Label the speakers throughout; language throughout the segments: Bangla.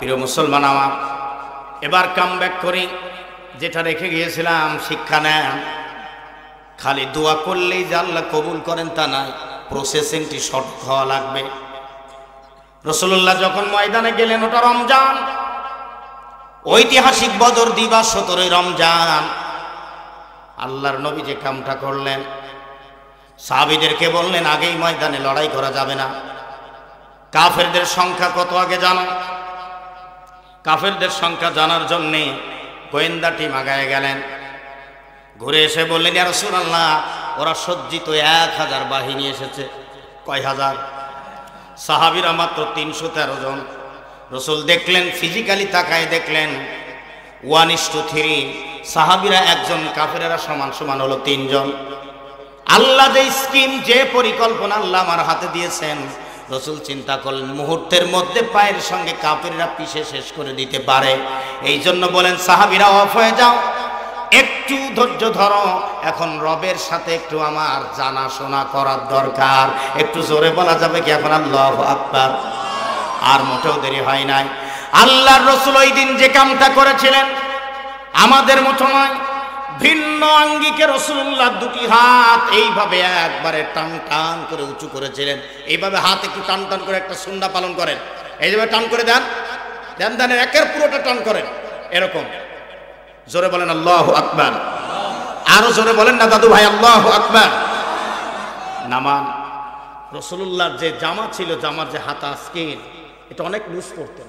Speaker 1: প্রিয় মুসলমান আমার, এবার কামব্যাক করি। যেটা রেখে গিয়েছিলাম শিক্ষা নেন। খালি দোয়া করলেই যে আল্লাহ কবুল করেন তা নয়, প্রসেসিংটি শর্ট হওয়া লাগবে। রাসূলুল্লাহ যখন ময়দানে গেলেন, ওটা রমজান, ঐতিহাসিক বদর দিবস, 17 রমজান। আল্লাহর নবী যে কামটা করলেন, সাহাবীদেরকে বললেন আগেই ময়দানে লড়াই করা যাবে না। কাফেরদের সংখ্যা কত আগে জানো? কাফেরদের সংখ্যা জানার জন্যে গোয়েন্দা টিম আগায় গেলেন। ঘুরে এসে বললেন, ইয়া রাসূলুল্লাহ, ওরা সজ্জিত 1000 বাহিনী এসেছে। কয় হাজার? সাহাবীরা মাত্র 313 জন। রাসূল দেখলেন, ফিজিক্যালি তাকায় দেখলেন 1:3। সাহাবীরা একজন, কাফেরেরা সমান সমান হলো 3 জন। আল্লাহ যে স্কিম, যে পরিকল্পনা আল্লাহ আমার হাতে দিয়েছেন, রাসূল চিন্তা করলেন মুহূর্তের মধ্যে পায়ের সঙ্গে কাফেররা পিষে শেষ করে দিতে পারে। এই জন্য বলেন, সাহাবীরা অফ হয়ে যাও, একটু ধৈর্য ধরো, এখন রবের সাথে একটু আমার জানাশোনা করার দরকার। একটু জোরে বলা যাবে কি এখন? আল্লাহু আকবার। আর মোটেও দেরি হয় নাই। আল্লাহর রাসূল ওই দিন যে কামটা করেছিলেন আমাদের মতো নয়, ভিন্ন আঙ্গিকে রাসূলুল্লাহ দুটি হাত এইভাবে একবারে টান টান করে উঁচু করেছিলেন। এইভাবে হাত একটু টান টান করে একটা সুন্নাহ পালন করেন। এইভাবে টান করে দেন, দেন দেন, একের পুরোটা টান করেন এরকম। জোরে বলেন আল্লাহু আকবার। আরো জোরে বলেন না দাদু ভাই, আল্লাহু আকবার। নামান রাসূলুল্লাহর যে জামা ছিল, জামার যে হাতা স্কিন, এটা অনেক লুজ করতেন,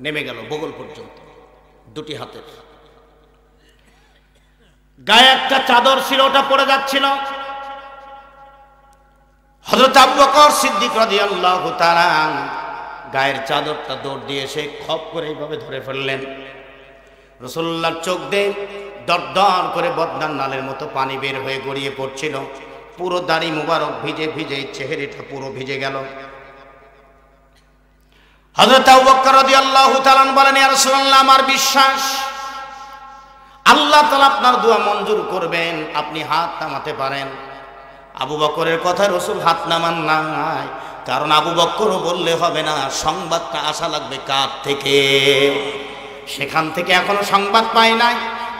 Speaker 1: নেমে গেল বগল পর্যন্ত দুটি হাতের। গায়ে একটা চাদর ছিল, ওটা পড়ে যাচ্ছিল। হযরত আবু বকর সিদ্দিক রাদিয়াল্লাহু তাআলা গায়ের চাদরটা দৌড় দিয়ে এসে খপ করে এইভাবে ধরে ফেললেন। রাসূলুল্লাহর চোখ দিয়ে দরদর করে বদনার নালের মতো পানি বের হয়ে গড়িয়ে পড়ছিল। পুরো দাড়ি মুবারক ভিজে ভিজে, চেহারাটা পুরো ভিজে গেল। হযরত আবু বকর রাদিয়াল্লাহু তাআলা বলেন, ইয়া রাসূলুল্লাহ, আমার বিশ্বাস আল্লাহ তাআলা আপনার দোয়া মঞ্জুর করবেন, আপনি হাত নামাতে পারেন। আবু বকরের কথা রাসূল হাত নামান নাই, কারণ আবু বকরও বললে হবে না, সংবাদটা আসা লাগবে কার থেকে? সেখান থেকে এখনো সংবাদ পাই নাই,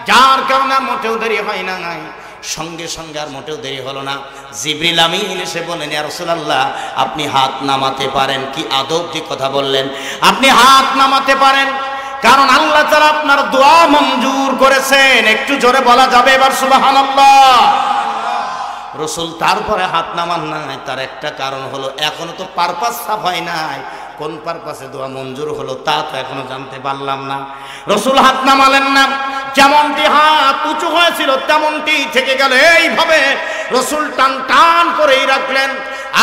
Speaker 1: যার কারণে মোটেও দেরি হয় না। সঙ্গে সঙ্গে আর মোটেও দেরি হলো না। জিবরিল আমিন এসে বললেন, ইয়া রাসূলুল্লাহ, আপনি হাত নামাতে পারেন। কি আদব যে কথা বললেন, আপনি হাত নামাতে পারেন, কারণ আল্লাহ তাআলা আপনার দোয়া মঞ্জুর করেছেন। একটু জোরে বলা যাবে এবার সুবহানাল্লাহ। রাসূল তারপরে হাত নামান নাই, তার একটা কারণ হলো এখনো তো পারপাস সাফ হয় নাই। কোন পারপাসে দোয়া মঞ্জুর হলো তা তো এখনো জানতে পারলাম না। রাসূল হাত নামালেন না, যেমনটি হাত উঁচু হয়েছিল তেমনটি থেকে গেল। এইভাবে রাসূল টান টান করেই রাখলেন।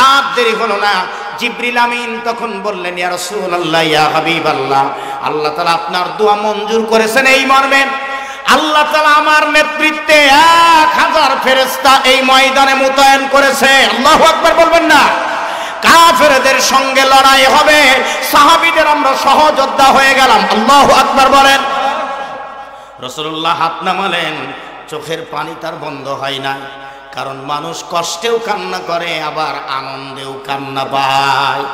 Speaker 1: আর দেরি হলো না। জিবরিল আমিন তখন বললেন, ইয়া রাসূলুল্লাহ, ইয়া হাবিবাল্লাহ, আল্লাহ তাআলা আপনার দোয়া মঞ্জুর করেছেন এই মর্মে, আল্লাহ তাআলা আমার নেতৃত্বে 1000 ফেরেশতা এই ময়দানে মোতায়েন করেছে। আল্লাহু আকবার বলবেন না? কাফেরদের সঙ্গে লড়াই হবে, সাহাবীদের আমরা সহযোদ্ধা হয়ে গেলাম। আল্লাহু আকবার বলেন। রাসূলুল্লাহ হাত নামালেন, চোখের পানি তার বন্ধ হয় না, কারণ মানুষ কষ্টেও কান্না করে, আবার আনন্দেও কান্না পায়।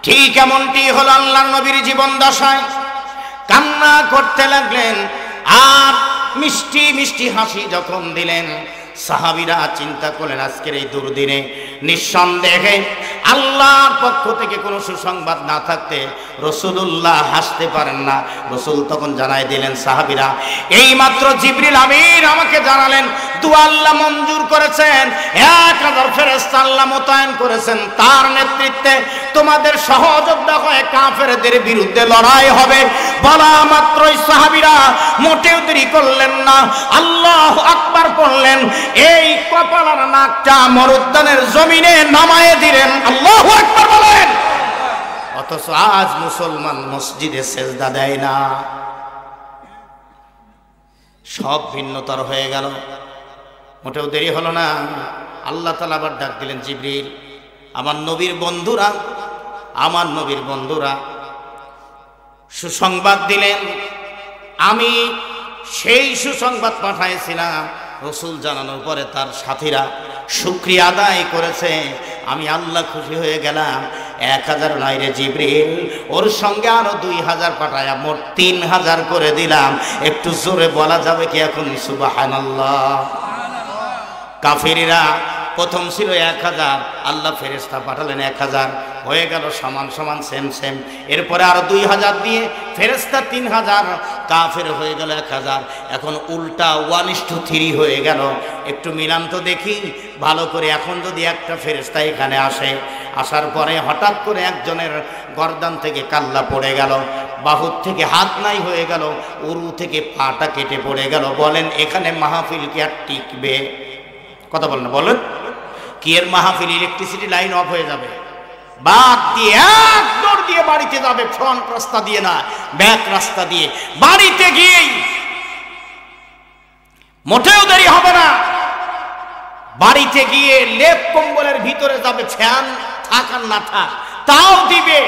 Speaker 1: ঠিক এমনটি হলো আল্লাহর নবীর জীবন দশায়। কান্না করতে লাগলেন, আর মিষ্টি মিষ্টি হাসি যখন দিলেন, সাহাবীরা চিন্তা করলেন আজকের এই দুর্দিনে নিঃসন্দেহে আল্লাহর পক্ষ থেকে কোনো সুসংবাদ না থাকতে রাসূলুল্লাহ হাসতে পারেন না। রাসূল তখন জানাই দিলেন, সাহাবীরা, এইমাত্র জিবরিল আমিন আমাকে জানালেন দোয়া আল্লাহ মঞ্জুর করেছেন, 1000 ফেরেশতা আল্লাহ মোতায়েন করেছেন, তার নেতৃত্বে তোমাদের সহযোদ্ধা হয়ে কাফেরদের বিরুদ্ধে লড়াই হবে। বলা মাত্রই সাহাবীরা মোটেও দেরি করলেন না, আল্লাহু আকবার পড়লেন। এই কপালার নাকটা মরুদ্যানের জমিনে নামায়ে দিলেন। আল্লাহু আকবার বলেন। অথচ আজ মুসলমান মসজিদে সেজদা দেয় না, সব ভিন্নতর হয়ে গেল। মোটেও দেরি হলো না। আল্লাহ তাআলা আবার ডাক দিলেন, জিবরিল, আমার নবীর বন্ধুরা, আমার নবীর বন্ধুরা সুসংবাদ দিলেন। আমি সেই সুসংবাদ পাঠাইছিলাম, রাসূল জানানোর পরে তার সাথীরা শুকরিয়া আদায় করেছে। আমি আল্লাহ খুশি হয়ে গেলাম। 1000 নয় রে জিবরিল, ওর সঙ্গে আরো 2000 পাঠায়া মোট 3000 করে দিলাম। একটু জোরে বলা যাবে কি এখন সুবহানাল্লাহ? কাফেররা প্রথম ছিল 1000, আল্লাহ ফেরেশতা পাঠালেন 1000, হয়ে গেল সমান সমান সেম সেম। এরপরে আরো 2000 দিয়ে ফেরেশতা 3000, কাফের হয়ে গেল 1000। এখন উল্টা 1:3 হয়ে গেল। একটু মিলান তো দেখি ভালো করে। এখন যদি একটা ফেরেশতা এখানে আসে, আসার পরে হঠাৎ করে একজনের গর্দান থেকে কাল্লা পড়ে গেল, বাহুর থেকে হাত নাই হয়ে গেল, উরু থেকে পাটা কেটে পড়ে গেল, বলেন এখানে মাহফিল কি আর টিকবে? কথা বলেন না, বলেন কি এর মাহফিল? ইলেকট্রিসিটি লাইন অফ হয়ে যাবে, বাদ দিয়ে এক দৌড় দিয়ে বাড়িতে যাবে, ফ্রন্ট রাস্তা দিয়ে না, ব্যাক রাস্তা দিয়ে। বাড়িতে গিয়েই মোটেও দেরি হবে না, বাড়িতে গিয়ে লেপ কম্বলের ভিতরে যাবে, ফ্যান থাক আর না থাক তাও দিবে,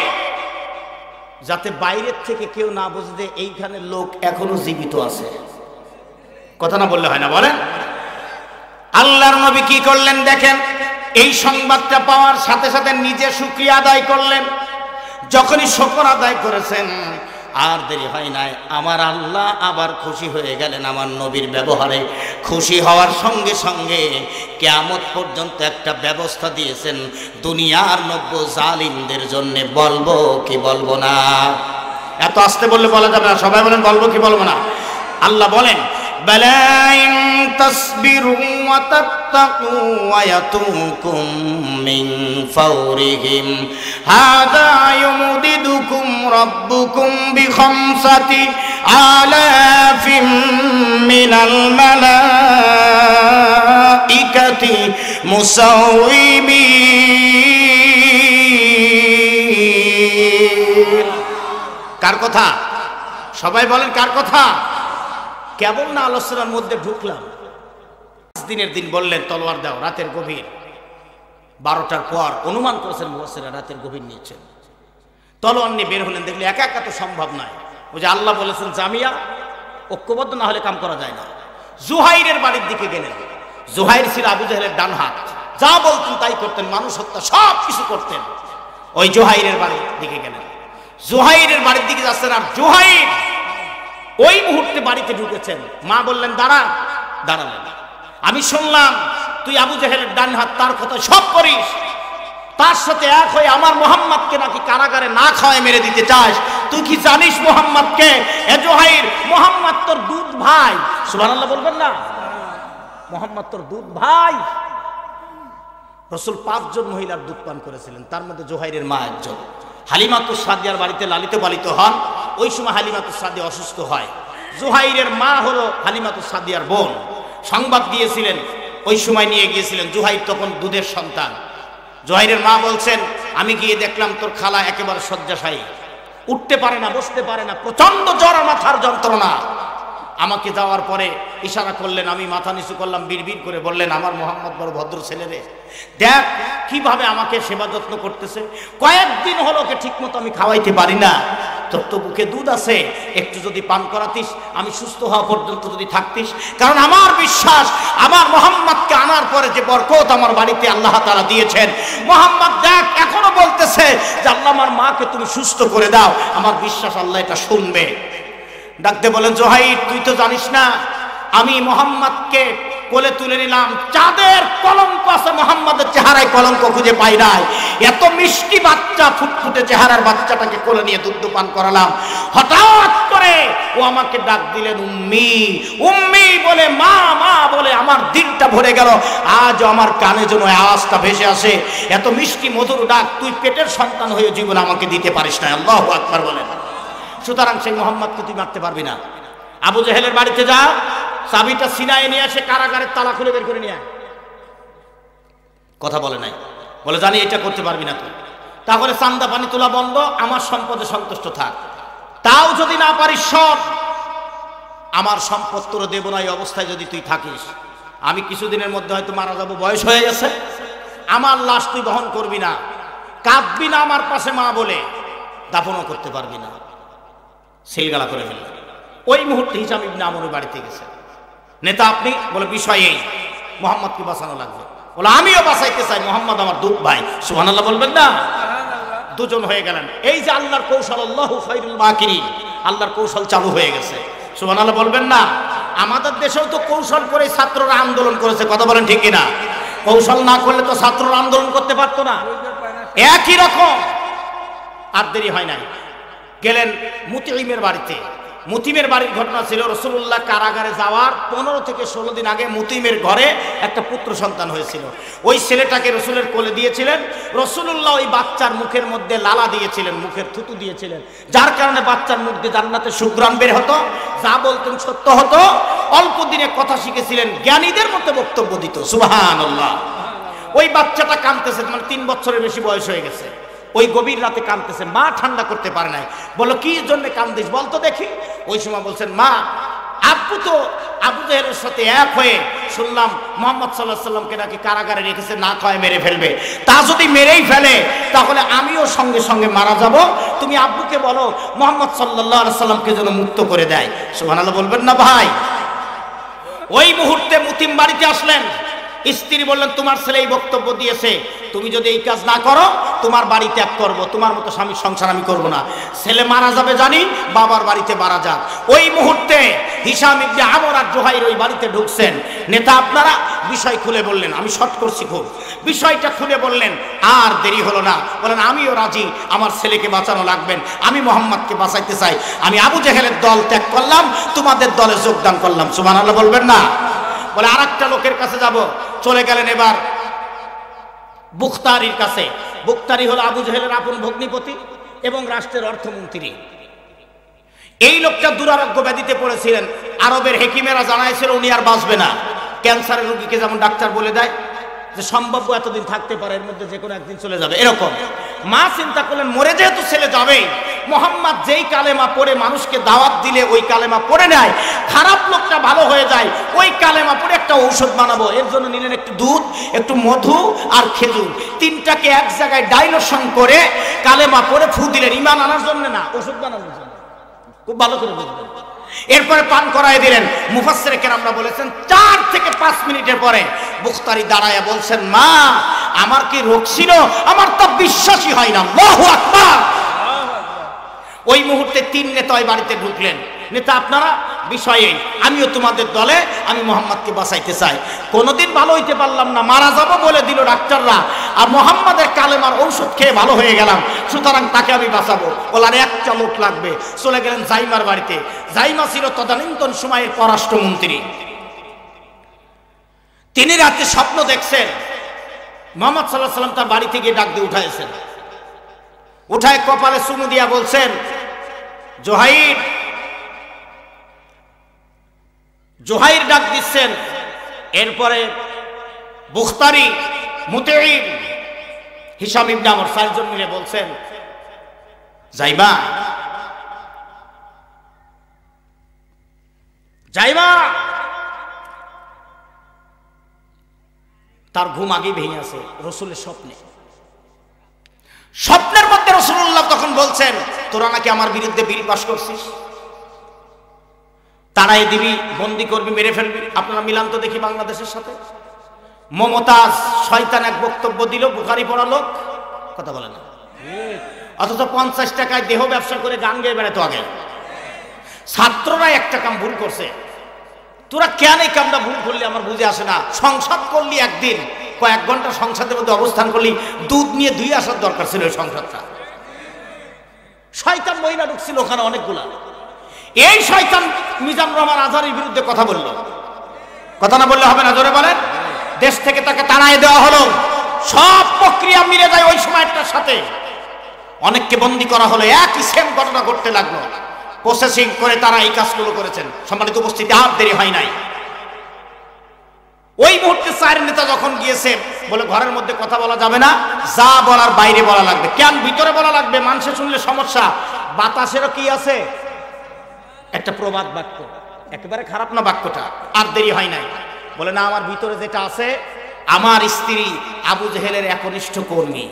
Speaker 1: যাতে বাইরের থেকে কেউ না বুঝে যে এইখানে লোক এখনো জীবিত আছে। কথা না বললে হয় না, বলেন। আল্লাহর নবী কি করলেন দেখেন, এই সংবাদটা পাওয়ার সাথে সাথে নিজে শুকরিয়া আদায় করলেন। যখনই শুকর আদায় করেছেন, আর দেরি হয় নাই, আমার আল্লাহ আবার খুশি হয়ে গেলেন আমার নবীর ব্যবহারে। খুশি হওয়ার সঙ্গে সঙ্গে কিয়ামত পর্যন্ত একটা ব্যবস্থা দিয়েছেন দুনিয়ার 90 জালিমদের জন্য। বলবো কি বলবো না? এত আস্তে বললে বলা যাবে না, সবাই বলেন বলবো কি বলবো না। আল্লাহ বলেন, بَلَا إِن تَصْبِرُوا وَتَتَّقُوا وَيَأْتُوكُم مِّن فَوْرِهِمْ هَٰذَا يُمْدِدُكُمْ رَبُّكُم بِخَمْسَةِ آلَافٍ مِّنَ الْمَلَائِكَةِ مُسَوِّمِينَ। কার কথা? সবাই বলেন কার কথা? কেবল না আলোচনার মধ্যে ঢুকলাম, 5 দিনের দিন বললেন তলোয়ার দাও, রাতের গভীর 12টার পর অনুমান করেছেন মুফাসসিররা রাতের গভীর নিয়েছেন, তলোয়ার নিয়ে বের হলেন। দেখলে একা একা তো সম্ভব নয়, ওই যে আল্লাহ বলেছেন জামিয়া, ঐক্যবদ্ধ না হলে কাম করা যায় না। জুহাইরের বাড়ির দিকে গেলেন। জুহাইর ছিল আবু জাহেলের ডান হাত, যা বলতেন তাই করতেন, মানুষ হত্যা সব কিছু করতেন। ওই জুহাইরের বাড়ির দিকে গেলেন। জুহাইরের বাড়ির দিকে যাচ্ছেন, আর জুহাইর ওই মুহূর্তে বাড়িতে ঢুকেছেন। মা বললেন দাঁড়া, দাঁড়ালেন। আমি শুনলাম তুই আবু জাহেলের ডান হাত, তার কথা সব করিস, তার সাথে এক হয়ে আমার মুহাম্মদকে নাকি কারাগারে না খাওয়ায় মেরে দিতে চাস। তুই কি জানিস মুহাম্মদকে? এ জুহাইর, মুহাম্মদ তোর দুধ ভাই। সুবহানাল্লাহ বলবেন না? মুহাম্মদ তোর দুধ ভাই। রাসূল 5 জন মহিলার দুধ পান করেছিলেন, তার মধ্যে জুহাইরের মা একজন। হালিমাতুস সাদিয়ার বাড়িতে লালিত পালিত হন। ওই সময় হালিমাতুস সাদিয়া অসুস্থ হয়। জুহাইরের মা হলো হালিমাতুস সাদিয়ার বোন। সংবাদ দিয়েছিলেন, ওই সময় নিয়ে গিয়েছিলেন। জুহাইর তখন দুধের সন্তান। জুহাইরের মা বলছেন, আমি গিয়ে দেখলাম তোর খালা একেবারে শয্যাশায়ী, উঠতে পারে না, বসতে পারে না, প্রচন্ড জ্বর, মাথার যন্ত্রণা। আমাকে যাওয়ার পরে ইশারা করলেন, আমি মাথা নিচু করলাম, বিড়বিড় করে বললেন, আমার মোহাম্মদ বড় ভদ্র ছেলে রে, দেখ কিভাবে আমাকে সেবা যত্ন করতেছে। কয়েকদিন হলো ওকে ঠিক মতো আমি খাওয়াইতে পারি না, তোর তো বুকে দুধ আছে, একটু যদি পান করাতিস, আমি সুস্থ হওয়া পর্যন্ত যদি থাকতিস। কারণ আমার বিশ্বাস, আমার মোহাম্মদকে আনার পরে যে বরকত আমার বাড়িতে আল্লাহ তাআলা দিয়েছেন, মোহাম্মদ দেখ এখনো বলতেছে যে আল্লাহ আমার মাকে তুমি সুস্থ করে দাও। আমার বিশ্বাস আল্লাহ এটা শুনবে। ডাকতে বলেন, জুহাইর তুই তো জানিস না, আমি মোহাম্মদকে কোলে তুলে নিলাম, চাঁদের কলঙ্ক আছে মোহাম্মদের চেহারায়, কলঙ্ক খুঁজে পাই নাই। এত মিষ্টি বাচ্চা, ফুটফুটে চেহারার বাচ্চাটাকে কোলে নিয়ে দুধ পান করালাম। হঠাৎ করে ও আমাকে ডাক দিলেন উম্মি, উম্মি বলে, মা মা বলে আমার দিলটা ভরে গেল। আজ আমার কানে যেন আওয়াজটা ভেসে আসে, এত মিষ্টি মধুর ডাক তুই পেটের সন্তান হয়ে জীবনে আমাকে দিতে পারিস না। আল্লাহু আকবার বলেন। সুতরাং সেই মোহাম্মদকে তুই মারতে পারবি না। আবু জাহেলের বাড়িতে যা, চাবিটা সিনায় নিয়ে আসে, কারাগারের তালা খুলে বের করে নিয়ে আয়। কথা বলে নাই, বলে জানি এটা করতে পারবি না তুই, তাহলে চান্দা পানি তোলা বন্ধ, আমার সম্পদে সন্তুষ্ট থাক। তাও যদি না পারিস, সব আমার সম্পদ তোর দেব না। এই অবস্থায় যদি তুই থাকিস, আমি কিছুদিনের মধ্যে হয়তো মারা যাবো, বয়স হয়ে গেছে, আমার লাশ তুই বহন করবি না, কাঁদবি না আমার পাশে মা বলে, দাফনও করতে পারবি না। সিলগালা করে ফেলল। ওই মুহূর্তে হিশাম ইবনে আমর বাড়িতে গেছে। নেতা আপনি? বলে বিষয় এই, মোহাম্মদকে বাঁচানো লাগবে। বলে আমিও বাঁচাইতে চাই, মোহাম্মদ আমার দুধ ভাই। সুবহানাল্লাহ বলবেন না? দুজন হয়ে গেলেন। এই যে আল্লাহর কৌশল, আল্লাহু খায়রুল মাকিরিন, আল্লাহর কৌশল চালু হয়ে গেছে। সুবহানাল্লাহ বলবেন না? আমাদের দেশেও তো কৌশল করে ছাত্ররা আন্দোলন করেছে, কথা বলেন ঠিক কিনা? কৌশল না করলে তো ছাত্ররা আন্দোলন করতে পারতো না। একই রকম আর দেরি হয় নাই, গেলেন মুতিমের বাড়িতে। মুতিমের বাড়ির ঘটনা ছিল রাসূলুল্লাহ কারাগারে যাওয়ার 15 থেকে 16 দিন আগে মুতিমের ঘরে একটা পুত্র সন্তান হয়েছিল। ওই ছেলেটাকে রসুলের কোলে দিয়েছিলেন। রাসূলুল্লাহ ওই বাচ্চার মুখের মধ্যে লালা দিয়েছিলেন, মুখের থুতু দিয়েছিলেন, যার কারণে বাচ্চার মুখ দিয়ে জান্নাতে সুঘ্রাণ বের হতো, যা বলতেন সত্য হতো। অল্প দিনে কথা শিখেছিলেন, জ্ঞানীদের মতো বক্তব্য দিত। সুবহানাল্লাহ। ওই বাচ্চাটা কাঁদতেছে, মানে 3 বছরের বেশি বয়স হয়ে গেছে। ওই গভীর রাতে কাঁদতেছে, মা ঠান্ডা করতে পারে নাই। বলো কি জন্য কান্দিস বলতো দেখি। ওই সময় বলছেন, মা আব্বু তো আবু জেহেলের সাথে এক হয়ে শুনলাম মুহাম্মদ সাল্লাল্লাহু আলাইহি সাল্লামকে নাকি কারাগারে রেখেছে, না খায় মেরে ফেলবে। তা যদি মেরেই ফেলে তাহলে আমিও সঙ্গে সঙ্গে মারা যাব। তুমি আব্বুকে বলো মুহাম্মদ সাল্লাল্লাহু আলাইহি সাল্লামকে যেন মুক্ত করে দেয়। সুবহানাল্লাহ বলবেন না ভাই? ওই মুহূর্তে মুতিম বাড়িতে আসলেন। স্ত্রী বললেন, তোমার ছেলে এই বক্তব্য দিয়েছে, তুমি যদি এই কাজ না করো তোমার বাড়ি ত্যাগ করব, তোমার মতো স্বামীর সংসার আমি করব না। ছেলে মারা যাবে জানি, বাবার বাড়িতে মারা যাক। ওই মুহূর্তে হিশাম ইবনে আমর আর জুহাইর ওই বাড়িতে ঢুকছেন। নেতা আপনারা বিষয় খুলে বললেন, আমি শর্ট করছি খুব, বিষয়টা খুলে বললেন। আর দেরি হলো না, বলেন আমিও রাজি, আমার ছেলেকে বাঁচানো লাগবেন, আমি মোহাম্মদকে বাঁচাইতে চাই, আমি আবু জেহেলের দল ত্যাগ করলাম, তোমাদের দলে যোগদান করলাম। সুবহানাল্লাহ বলবেন না? বলে আরেকটা লোকের কাছে যাব। চলে গেলেন এবার বুখতারির কাছে। বুখতারি হলো আবু জেহেলের আপন ভগ্নিপতি এবং রাষ্ট্রের অর্থমন্ত্রী। এই লোকটা দুরারোগ্য ব্যাধিতে পড়েছিলেন। আরবের হেকিমেরা জানাইছিল উনি আর বাঁচবে না। ক্যান্সারের রোগীকে যেমন ডাক্তার বলে দেয় যে সম্ভাব্য এতদিন থাকতে পারে, এর মধ্যে যে কোনো একদিন চলে যাবে, এরকম। মা চিন্তা করলেন মরে যেহেতু ছেলে যাবে, মোহাম্মদ যেই কালেমা পড়ে মানুষকে দাওয়াত দিলে ওই কালেমা পড়ে নেয়, খারাপ লোকটা ভালো হয়ে যায়, ওই কালেমা পড়ে একটা ঔষধ বানাবো। এর জন্য নিলেন একটু দুধ, একটু মধু আর খেজুর, তিনটাকে এক জায়গায় ডাইলুশন করে কালেমা পড়ে ফু দিলেন। ঈমান আনার জন্য না, ওষুধ বানানোর জন্য। খুব ভালো করে বুঝবেন। এরপরে পান করায় দিলেন। মুফাসসিরে কেরামরা বলেছেন 4 থেকে 5 মিনিটের পরে বুখতারি দাঁড়ায়া বলছেন, মা আমার কি রোগ ছিল? আমার তো বিশ্বাসই হয় না। আল্লাহু আকবার। ওই মুহূর্তে 3 নেতা ওই বাড়িতে ঢুকলেন। নেতা আপনারা বিষয়ে আমিও তোমাদের দলে, আমি মোহাম্মদকে বাঁচাইতে চাই, কোনোদিন ভালো হইতে পারলাম না, মারা যাবো বলে দিল ডাক্তাররা, আর মোহাম্মদের কালেমার ঔষধ খেয়ে ভালো হয়ে গেলাম, সুতরাং তাকে আমি বাঁচাবো। বলার একটা লোক লাগবে। চলে গেলেন জাইমার বাড়িতে। জাইমা ছিল তদানীন্তন সময়ের পররাষ্ট্রমন্ত্রী। তিনি রাতে স্বপ্ন দেখছেন মুহাম্মদ সাল্লাল্লাহু আলাইহি সাল্লাম তার বাড়ি থেকে ডাক দিয়ে উঠাইছেন। উঠায় কপালে চুমু দিয়া বলছেন, জোহাইর। জোহাইর ডাক দিচ্ছেন। এরপরে বুখতারি, মুতিম, হিশাম ইবনে আমর 4 জন মিলে বলছেন, যাইবা যাইবা। তার ঘুম আগেই ভেঙে আছে রসুলের স্বপ্নে। স্বপ্নের মধ্যে রাসূলুল্লাহ তখন বলছেন, তোরা নাকি আমার বিরুদ্ধে বিল পাস করছিস, তারাই দিবি, বন্দি করবি, মেরে ফেলবি। আপনারা মিলান তো দেখি বাংলাদেশের সাথে। মমতাজ শয়তান এক বক্তব্য দিল, বুখারী পড়া লোক, কথা বলে না, অথচ 50 টাকায় দেহ ব্যবসা করে গান গেয়ে বেড়াতো আগে। ছাত্ররা একটা কাম ভুল করছে, তোরা কেন এই কামটা ভুল করলি আমার বুঝে আসে না। সংসদ করলি একদিন, কয়েক ঘন্টা সংসদের মধ্যে অবস্থান করলি, দুধ নিয়ে ধুয়ে আসার দরকার ছিল ওই সংসদটা। শয়তান মহিলা ঢুকছিল ওখানে অনেকগুলা। এই শয়তান মিজানুর রহমান আজহারীর বিরুদ্ধে কথা বলল, কথা না বললে হবে না, জোরে বলেন। দেশ থেকে তাকে তাড়াই দেওয়া হলো। সব প্রক্রিয়া মিলে যায় ওই সময়টার সাথে। অনেককে বন্দী করা হলো, একই সেম ঘটনা ঘটতে লাগলো। প্রসেসিং করে তারা এই কাজগুলো করেছেন। সম্মানিত উপস্থিতি, আর দেরি হয় নাই। ওই মুহূর্তে 4 নেতা যখন গিয়েছে, বলে ঘরের মধ্যে কথা বলা যাবে না, যা বলার বাইরে বলা লাগবে। কেন ভিতরে বলা লাগবে? মানুষে শুনলে সমস্যা। বাতাসেরও কি আছে একটা প্রবাদ বাক্য, একেবারে খারাপ না বাক্যটা। আর দেরি হয় নাই। বলে না, আমার ভিতরে যেটা আছে, আমার স্ত্রী আবু জেহেলের একনিষ্ঠ কর্মী,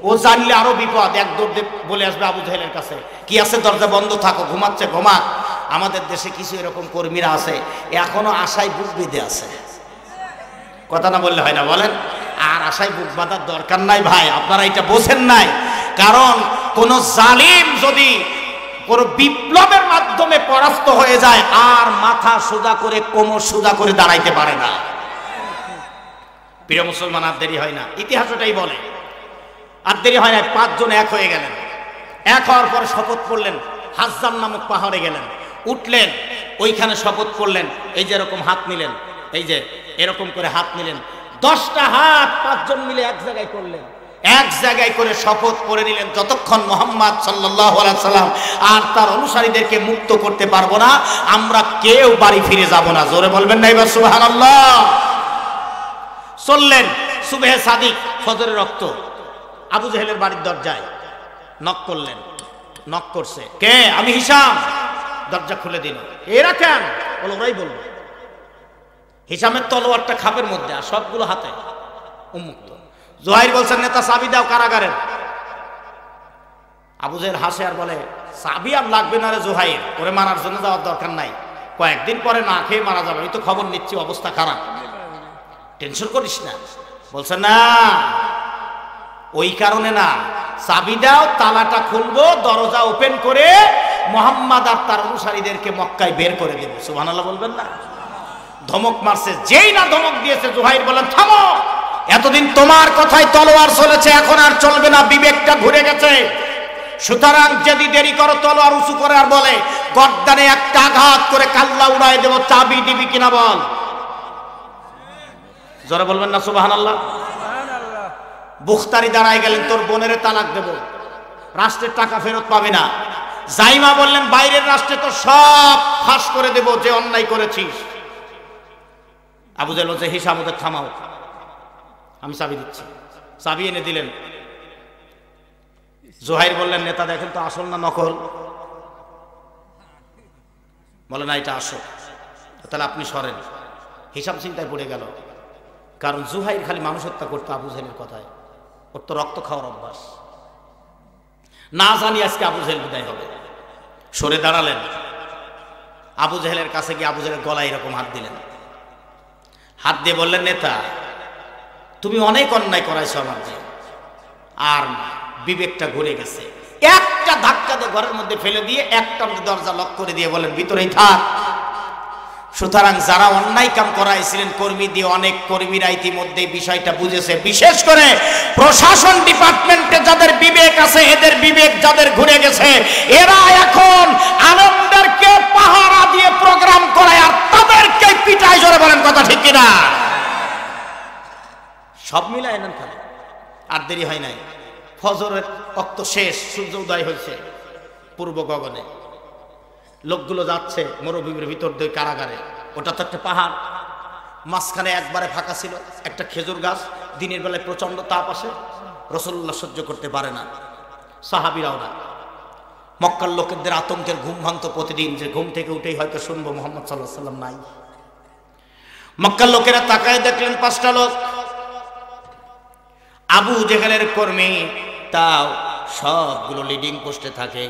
Speaker 1: ও জানলে আরো বিপদ। এক দৌড়ে বলে আসবে আবু জেহেলের কাছে, কি আছে, দরজা বন্ধ থাকো, ঘুমাচ্ছে ঘুমাক। আমাদের দেশে কিছু এরকম কর্মীরা আছে, এখনো আশায় বুক বেঁধে আছে। কথা না বললে হয় না, বলেন। আর আশায় বুক বাঁধার দরকার নাই ভাই, আপনারা এটা বোঝেন নাই। কারণ কোন জালিম যদি কোন বিপ্লবের মাধ্যমে পরাস্ত হয়ে যায় আর মাথা সোজা করে কোমর সোজা করে দাঁড়াইতে পারে না। প্রিয় মুসলমান, আর দেরি হয় না, ইতিহাস ওটাই বলে। আর দেরি হয় না, 5 জন এক হয়ে গেলেন। এক হওয়ার পর শপথ করলেন, হাজ্জাম নামক পাহাড়ে গেলেন, উঠলেন, ওইখানে শপথ করলেন। এই যে এরকম হাত নিলেন, এই যে এরকম করে হাত নিলেন, 10টা হাত 5 জন মিলে এক জায়গায় করলেন, এক জায়গায় করে শপথ করে নিলেন, যতক্ষণ মুহাম্মদ সাল্লাল্লাহু আলাইহি সাল্লাম আর তার অনুসারীদেরকে মুক্ত করতে পারবো না, আমরা কেউ বাড়ি ফিরে যাব না। জোরে বলবেন না এবার সুবহানাল্লাহ। চললেন, সুবহে সাদিক, ফজরের রক্ত, আবু জেহেলের বাড়ির দরজায় নক করলেন। নক করছে কে? আমি হিশাম। দরজা খুলে দিল। এরা কেন? বলো ওরাই বলবো। হিশামের তলোয়ারটা খাপের মধ্যে আর সবগুলো হাতে উন্মুক্ত। জুহাইর বলছেন, নেতা চাবি দাও কারাগারের। আবু জেহেল হাসে আর বলে, চাবি আর লাগবে না রে জুহাইর, ওরে মারার জন্য যাওয়ার দরকার নাই, কয়েকদিন পরে না খেয়ে মারা যাবে, এই তো খবর নিচ্ছি, অবস্থা খারাপ, টেনশন করিস না। বলছে না, ওই কারণে না, চাবি দাও, তালাটা খুলবো, দরজা ওপেন করে মুহাম্মদ আর তার অনুসারীদেরকে মক্কায় বের করে দেব। সুবহানাল্লাহ বলবেন না? ধমক মারছে, যেই না ধমক দিয়েছে জুহাইর বলেন, থামো, এতদিন তোমার কথাই তলোয়ার চলেছে, এখন আর চলবে না, বিবেকটা ঘুরে গেছে। সুতরাং যদি দেরি করো, তলোয়ার উঁচু করে আর বলে, গর্দানে একটা আঘাত করে কাল্লা উড়াই দেব, চাবি দিবি কিনা বল। জোরে বলবেন না সুবহানাল্লাহ? বুখতারি দাঁড়ায় গেলেন, তোর বোনের তালাক দেব, রাষ্ট্রের টাকা ফেরত পাবে না। জাইমা বললেন, বাইরের রাষ্ট্রে তো সব ফাঁস করে দেব যে অন্যায় করেছিস। আবু জেহেল বলছে, হিশাম ওদের থামাও, আমি চাবি দিচ্ছি। চাবি এনে দিলেন। জুহাইর বললেন, নেতা দেখেন তো আসল না নকল? বলে না, এটা আসল। তাহলে আপনি সরেন। হিশাম চিন্তায় পড়ে গেল, কারণ জুহাইর খালি মানুষ হত্যা করতো আবু জেহেলের কথায়, ওর তো রক্ত খাওয়ার অভ্যাস, না জানি আজকে আবু জেহেল বিদায় হবে। সরে দাঁড়ালেন, আবু জেহেলের কাছে গিয়ে আবু জেহেলের গলায় এরকম হাত দিলেন। হাত দিয়ে বললেন, নেতা তুমি অনেক অন্যায় করাইছো আমার যে, আর বিবেকটা ঘুরে গেছে। একটা ধাক্কা দিয়ে ঘরের মধ্যে ফেলে দিয়ে একটা দরজা লক করে দিয়ে বলেন, ভিতরেই থাক। সুতরাং যারা অন্যায় কাম করাইছিলেন কর্মী দিয়ে, অনেক কর্মীরা ইতিমধ্যে বিষয়টা বুঝেছে, বিশেষ করে প্রশাসন ডিপার্টমেন্টে যাদের বিবেক আছে, এদের বিবেক যাদের ঘুরে গেছে, এরা এখন আনন্দেরকে পাহারা দিয়ে প্রোগ্রাম করায় আর তাদেরকে পিটায়। জোরে বলেন কথা ঠিক কিনা? সব মিলায় নেন খালি। আর দেরি হয় নাই, ফজরের রক্ত শেষ, সূর্য উদয় হয়েছে পূর্ব গগনে। লোকগুলো যাচ্ছে মরুভূমির ভিতর দিয়ে কারাগারে। ওটা তো একটা পাহাড়, মাঝখানে একবারে ফাঁকা ছিল, একটা খেজুর গাছ। দিনের বেলায় প্রচন্ড তাপ আসে, রাসূলুল্লাহ সহ্য করতে পারে না, সাহাবীরাও না। মক্কার লোকেদের আতঙ্কের ঘুম ভাঙতো প্রতিদিন, যে ঘুম থেকে উঠেই হয়তো শুনবো মুহাম্মদ সাল্লাল্লাহু আলাইহি ওয়াসাল্লাম নাই। মক্কার লোকেরা তাকায় দেখলেন 5টা লোক, আবু জেহেলের কর্মী, তাও সবগুলো লিডিং পোস্টে থাকে।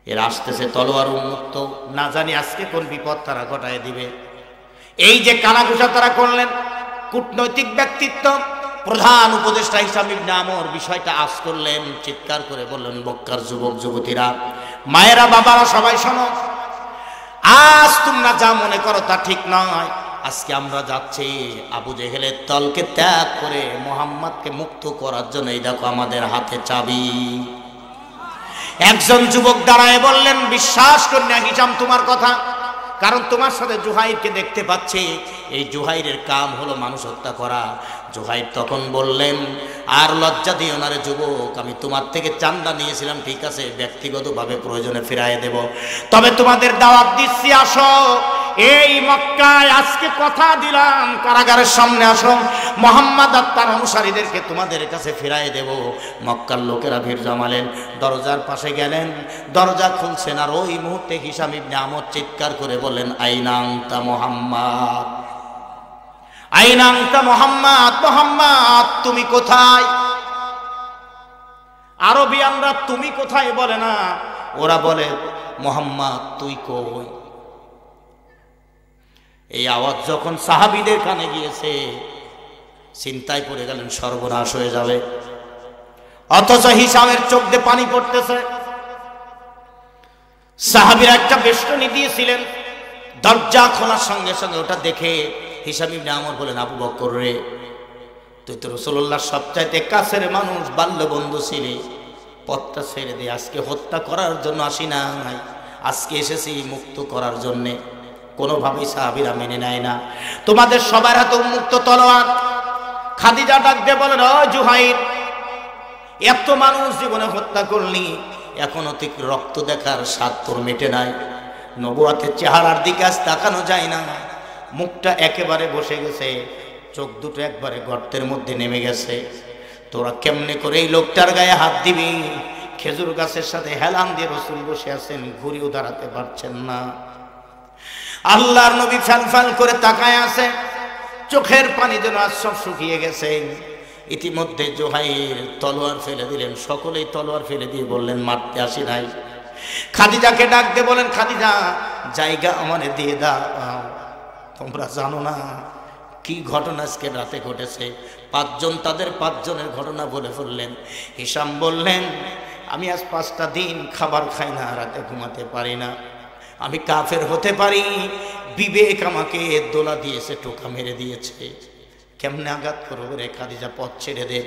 Speaker 1: এরা আসতেছে তলোয়ার উন্মুক্ত, না জানি আজকে কোন বিপদ তারা ঘটায় দিবে। এই যে কানাঘুষা তারা করলেন, কূটনৈতিক ব্যক্তিত্ব, প্রধান উপদেষ্টা হিসাম ইবনে আমর বিষয়টা আজ করলেন, চিৎকার করে বললেন, মক্কার যুবক যুবতীরা, মায়েরা, বাবারা, সবাই শোনো, আজ তোমরা যা মনে করো তা ঠিক নয়। আজকে আমরা যাচ্ছি আবু জেহেলের দলকে ত্যাগ করে মুহাম্মদকে মুক্ত করার জন্য। এই দেখো আমাদের হাতে চাবি। একজন যুবক দাঁড়ায় বললেন, বিশ্বাস করি না হিশাম তোমার কথা, কারণ তোমার সাথে জুহাইরকে দেখতে পাচ্ছি, এই জুহাইরের কাম হলো মানুষ হত্যা করা। জুহাইর তখন বললেন, আর লজ্জা দিও না রে যুবক, আমি তোমার থেকে চান্দা নিয়েছিলাম, ঠিক আছে, ব্যক্তিগতভাবে প্রয়োজনে ফিরাইয়ে দেব, তবে তোমাদের দাওয়াত দিচ্ছি, আসো এই মক্কায়, আজকে কথা দিলাম, কারাগারের সামনে আসো, মুহাম্মদ আর তার অনুসারীদেরকে তোমাদের কাছে ফিরাইয়ে দেব। মক্কার লোকেরা ভিড় জমালেন, দরজার পাশে গেলেন, দরজা খুলছেন, আর ওই মুহূর্তে হিশাম ইবনে আমর চিৎকার করে বললেন, আইনা আনতা মুহাম্মদ, আইনা আনতা মুহাম্মদ, মুহাম্মদ তুমি কোথায়? আরবিয়ানরা তুমি কোথায় বলে না, ওরা বলে মুহাম্মদ তুই কই। এই আওয়াজ যখন সাহাবীদের কানে গিয়েছে, চিন্তায় পড়ে গেলেন, সর্বনাশ হয়ে যাবে। অথচ হিসামের চোখ দিয়ে পানি পড়তেছে। সাহাবীরা একটা বেষ্টনী দিয়েছিলেন, দরজা খোলার সঙ্গে সঙ্গে ওটা দেখে হিসাম ইবনে আমর বলেন, আবু বকর রে, তুই তো রাসূলুল্লাহর সবচাইতে কাছের মানুষ, বাল্য বন্ধু ছিলি, পথটা ছেড়ে দে। আজকে হত্যা করার জন্য আসি নাই, আজকে এসেছি মুক্ত করার জন্যে। কোনোভাবেই সাহাবীরা মেনে নেয় না। তোমাদের সবার হাতে উন্মুক্ত তলোয়ার। খাদিজা ডাক দিয়ে বলেন, ও জুহাইর, এত মানুষ জীবনে হত্যা করলি, এখনো তুই রক্ত দেখার স্বাদ তোর মেটে নাই। নবুয়তের চেহারার দিকে আজ তাকানো যায় না, মুখটা একেবারে বসে গেছে, চোখ দুটো একবারে গর্তের মধ্যে নেমে গেছে। তোরা কেমনে করে এই লোকটার গায়ে হাত দিবি? খেজুর গাছের সাথে হেলান দিয়ে রাসূল বসে আছেন, ঘুরিও দাঁড়াতে পারছেন না। আল্লাহর নবী ফ্যাল ফ্যাল করে তাকায় আছে, চোখের পানি যেন আজ সব শুকিয়ে গেছে। ইতিমধ্যে জুহাইর তলোয়ার ফেলে দিলেন। সকলেই তলোয়ার ফেলে দিয়ে বললেন, মারতে আসি নাই। খাদিজাকে ডাক দিয়ে বলেন, খাদিজা, জায়গা আমারে দিয়ে দাও। তোমরা জানো না কি ঘটনা আজকে রাতে ঘটেছে। পাঁচজন তাদের পাঁচজনের ঘটনা বলে ফেললেন। হিসাম বললেন, আমি আজ 5টা দিন খাবার খাই না, রাতে ঘুমাতে পারি না। আমি কাফের হতে পারি, বিবেক আমাকে দোলা দিয়েছে, টোকা মেরে দিয়েছে। কেমনে আঘাত করবো রে? খাদিজা পথ ছেড়ে দে।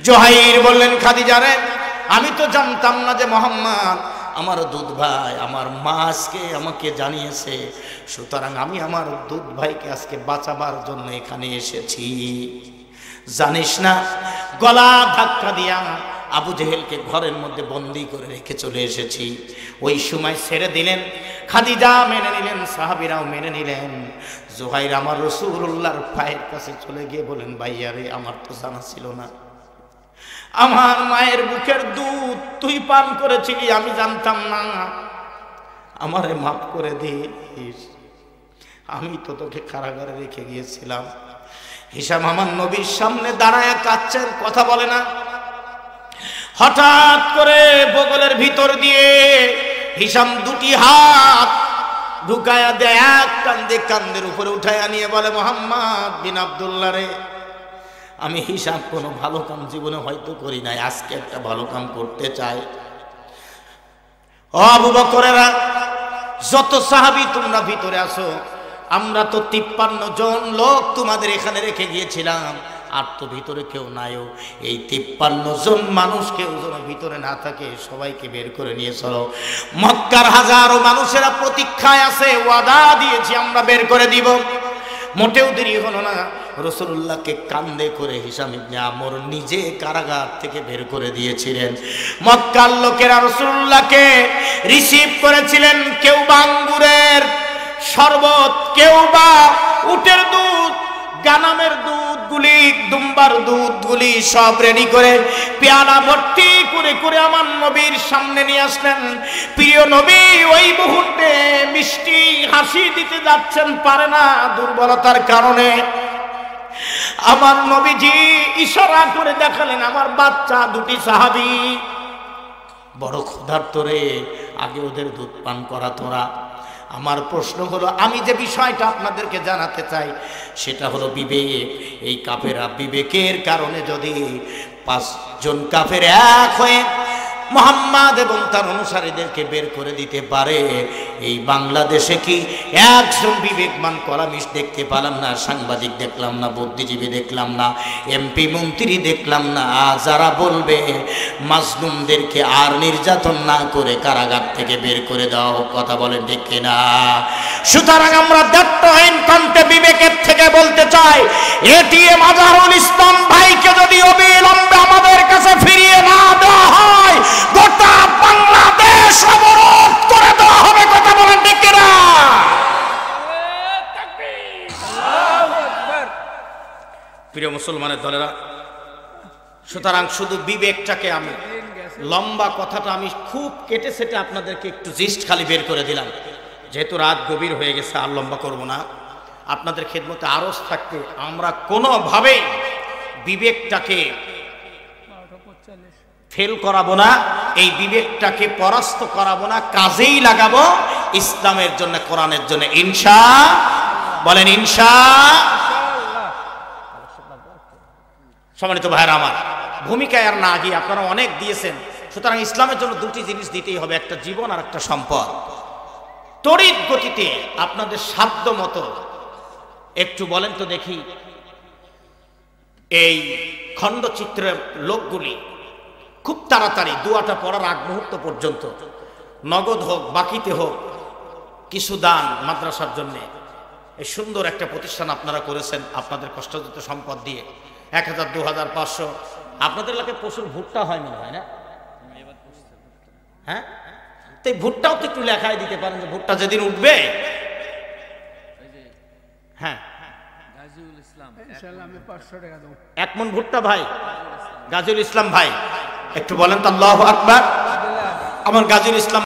Speaker 1: জুহাইর বললেন, খাদিজা রে, আমি তো জানতাম না যে মোহাম্মদ আমার দুধ ভাই, আমার মা আজকে আমাকে জানিয়েছে, সুতরাং আমি আমার দুধ ভাইকে আজকে বাঁচাবার জন্য এখানে এসেছি। জানিস না, গলা ধাক্কা দিয়া আবু জেহেলকে ঘরের মধ্যে বন্দী করে রেখে চলে এসেছি। ওই সময় ছেড়ে দিলেন। খাদিজা মেনে নিলেন, সাহাবীরাও মেনে নিলেন। জুহাইর আমার রাসূলুল্লাহর পায়ের কাছে চলে গিয়ে বলেন, ভাইয়া রে, আমার তো জানা ছিল না, আমার মায়ের বুকের দুধ তুই পান করেছিলি, আমি জানতাম না, আমারে মাফ করে দিস, আমি তো তোকে কারাগারে রেখে গিয়েছিলাম। হিসাম আমার নবীর সামনে দাঁড়ায় কাঁদছেন, কথা বলে না। হঠাৎ করে বগলের ভিতর দিয়ে হিসাম দুটি হাত ঢুকায়া দেয়, এক কান্দে কান্দের উপরে উঠায়া নিয়ে বলে, মোহাম্মদ বিন আব্দুল্লাহ রে, আমি হিসাম কোনো ভালো কাম জীবনে হয়তো করি নাই, আজকে একটা ভালো কাম করতে চাই। ও আবু বকরেরা, যত সাহাবী তোমরা ভিতরে আসো, আমরা তো 53 জন লোক তোমাদের এখানে রেখে গিয়েছিলাম, আর তো ভিতরে কেউ নাইও। এই 53 জন মানুষ কেউ যেন ভিতরে না থাকে, সবাইকে বের করে নিয়ে চলো। মক্কার হাজারো মানুষেরা প্রতীক্ষায় আছে, ওয়াদা দিয়েছি আমরা বের করে দিব। মোটেও দেরি হলো না, রাসূলুল্লাহকে কান্দে করে হিসাম ইবনে আমর নিজে কারাগার থেকে বের করে দিয়েছিলেন। মক্কার লোকেরা রাসূলুল্লাহকে রিসিভ করেছিলেন, কেউ বা আঙ্গুরের শরবত, কেউ বা উটের দুধ, গানামের দুধগুলি, দুম্বার দুধগুলি সব রেডি করে পেয়ালা ভর্তি করে করে আমার নবীর সামনে নিয়ে আসলেন। প্রিয় নবী ওই মুহূর্তে মিষ্টি হাসি দিতে যাচ্ছেন, পারে না দুর্বলতার কারণে। আমার নবীজি ইশারা করে দেখালেন, আমার বাচ্চা দুটি সাহাবী বড় ক্ষুধার্ত রে, আগে ওদের দুধ পান করা তোরা। আমার প্রশ্ন হলো, আমি যে বিষয়টা আপনাদেরকে জানাতে চাই সেটা হলো বিবেক। এই কাফেররা বিবেকের কারণে যদি 5 জন কাফের এক হয়ে মুহাম্মদ এবং তার অনুসারীদেরকে বের করে দিতে পারে, এই বাংলাদেশে কি একজন বিবেকমান কলামিস্ট দেখতে পেলাম না, সাংবাদিক দেখলাম না, বুদ্ধিজীবী দেখলাম না, এমপি মন্ত্রী দেখলাম না, যারা বলবে মাজলুমদেরকে আর নির্যাতন না করে কারাগার থেকে বের করে দেওয়া হোক। কথা বলেন ঠিক কিনা? সুতরাং আমরা দায়িত্বহীন কণ্ঠে বিবেকের থেকে বলতে চাই, এটিএম আজহারুল ইসলাম ভাইকে যদি অবিলম্বে আমাদের কাছে ফিরিয়ে না দেওয়া হয়, গোটা বাংলাদেশ অবরোধ করে দেওয়া হবে। কথা বলেন ঠিক কিনা? প্রিয় মুসলমানের দলেরা, সুতরাং শুধু বিবেকটাকে, আমি লম্বা কথাটা আমি খুব কেটে সেটে আপনাদেরকে একটু জিস্ট খালি বের করে দিলাম, যেহেতু রাত গভীর হয়ে গেছে, আর লম্বা করব না। আপনাদের খেদমতে আরজ থাকতে আমরা কোনোভাবেই বিবেকটাকে ফেল করাবো না, এই বিবেকটাকে পরাস্ত করাবো না, কাজেই লাগাবো ইসলামের জন্য, কোরআনের জন্য। ইনশাআল্লাহ বলেন, ইনশাআল্লাহ। সম্মানিত ভাইরা আমার, ভূমিকায় আর না গিয়ে আপনারা অনেক দিয়েছেন। সুতরাং ইসলামের জন্য দুটি জিনিস দিতেই হবে, একটা জীবন আর একটা সম্পদ। তড়িৎ গতিতে আপনাদের সাধ্য মতো একটু বলেন তো দেখি, এই খণ্ডচিত্রের লোকগুলি খুব তাড়াতাড়ি দুয়াটা পড়ার আগ মুহূর্ত পর্যন্ত নগদ হোক বাকিতে হোক কিছু দান মাদ্রাসার জন্য, এই সুন্দর একটা প্রতিষ্ঠান আপনারা করেছেন আপনাদের কষ্টার্জিত সম্পদ দিয়ে 1000, 2000, 500। আপনাদের এলাকায় প্রচুর ভুট্টা হয় মনে হয় না? হ্যাঁ, তো এই ভুট্টাও তো একটু লেখায় দিতে পারেন যে ভুট্টা যেদিন উঠবে। হ্যাঁ, এক মন ভুট্টা ভাই, গাজীউল ইসলাম ভাই একটু বলেন তো আল্লাহু আকবার। আমার গাজীউল ইসলাম